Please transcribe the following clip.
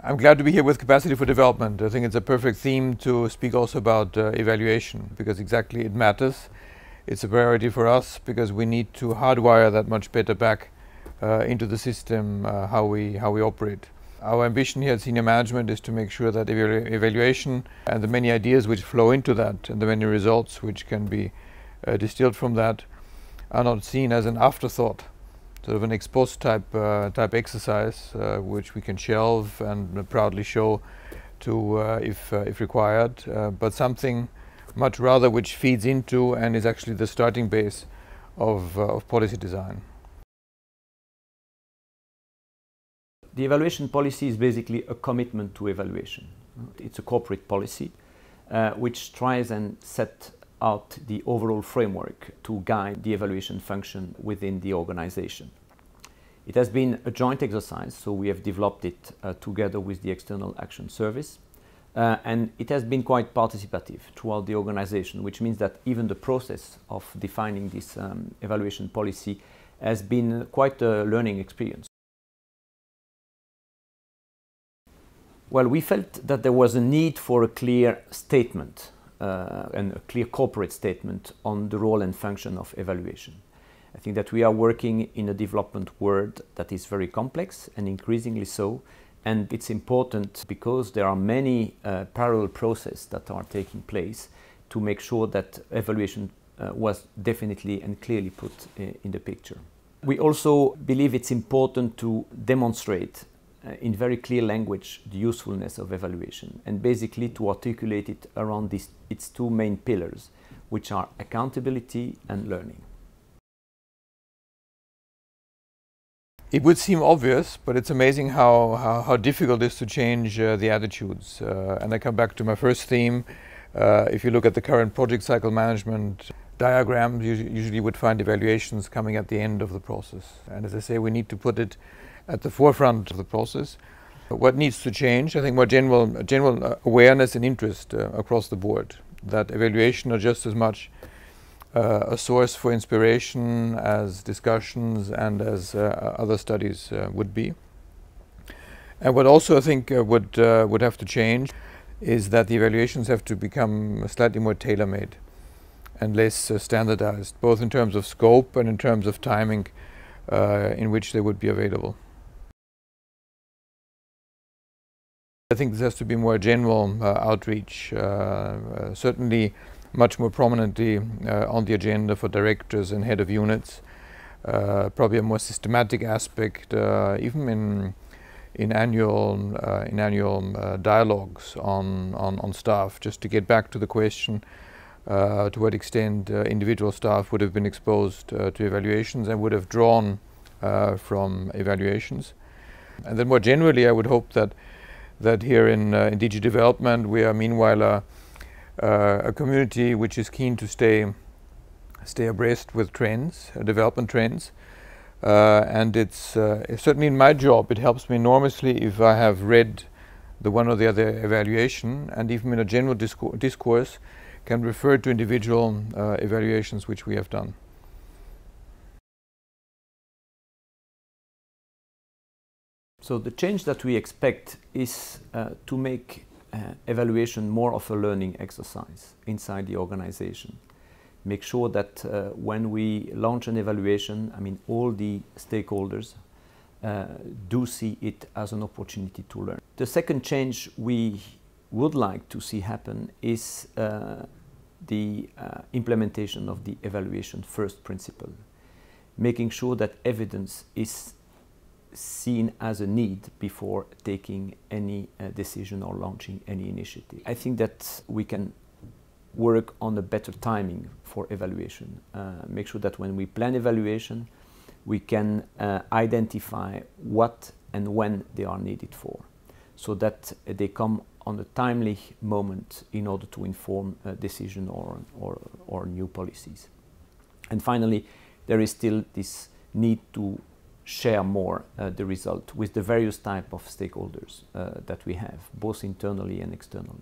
I'm glad to be here with Capacity for Development. I think it's a perfect theme to speak also about evaluation, because exactly it matters. It's a priority for us because we need to hardwire that much better back into the system how we operate. Our ambition here at senior management is to make sure that evaluation and the many ideas which flow into that and the many results which can be distilled from that are not seen as an afterthought, sort of an ex post type exercise which we can shelve and proudly show to if required, but something much rather which feeds into and is actually the starting base of policy design. The evaluation policy is basically a commitment to evaluation. It's a corporate policy which tries and set out the overall framework to guide the evaluation function within the organization. It has been a joint exercise, so we have developed it together with the External Action Service, and it has been quite participative throughout the organization, which means that even the process of defining this evaluation policy has been quite a learning experience. Well, we felt that there was a need for a clear statement and a clear corporate statement on the role and function of evaluation. I think that we are working in a development world that is very complex and increasingly so, and it's important because there are many parallel processes that are taking place to make sure that evaluation was definitely and clearly put in the picture. We also believe it's important to demonstrate in very clear language the usefulness of evaluation and basically to articulate it around its two main pillars, which are accountability and learning. It would seem obvious, but it's amazing how difficult it is to change the attitudes. And I come back to my first theme. If you look at the current project cycle management diagram, you usually would find evaluations coming at the end of the process. And as I say, we need to put it at the forefront of the process. What needs to change? I think more general awareness and interest across the board, that evaluation are just as much a source for inspiration as discussions and as other studies would be. And what also I think would have to change is that the evaluations have to become slightly more tailor-made and less standardized, both in terms of scope and in terms of timing in which they would be available. I think this has to be more general outreach, certainly much more prominently on the agenda for directors and head of units, probably a more systematic aspect even in annual dialogues on staff, just to get back to the question to what extent individual staff would have been exposed to evaluations and would have drawn from evaluations. And then more generally, I would hope that here in DG Development we are meanwhile a community which is keen to stay abreast with trends, development trends, and it's certainly in my job it helps me enormously if I have read the one or the other evaluation, and even in a general discourse can refer to individual evaluations which we have done. So the change that we expect is to make evaluation more of a learning exercise inside the organization. Make sure that when we launch an evaluation, all the stakeholders do see it as an opportunity to learn. The second change we would like to see happen is the implementation of the evaluation first principle, making sure that evidence is seen as a need before taking any decision or launching any initiative. I think that we can work on a better timing for evaluation. Make sure that when we plan evaluation, we can identify what and when they are needed for, so that they come on a timely moment in order to inform a decision or new policies. And finally, there is still this need to share more the result with the various type of stakeholders that we have, both internally and externally.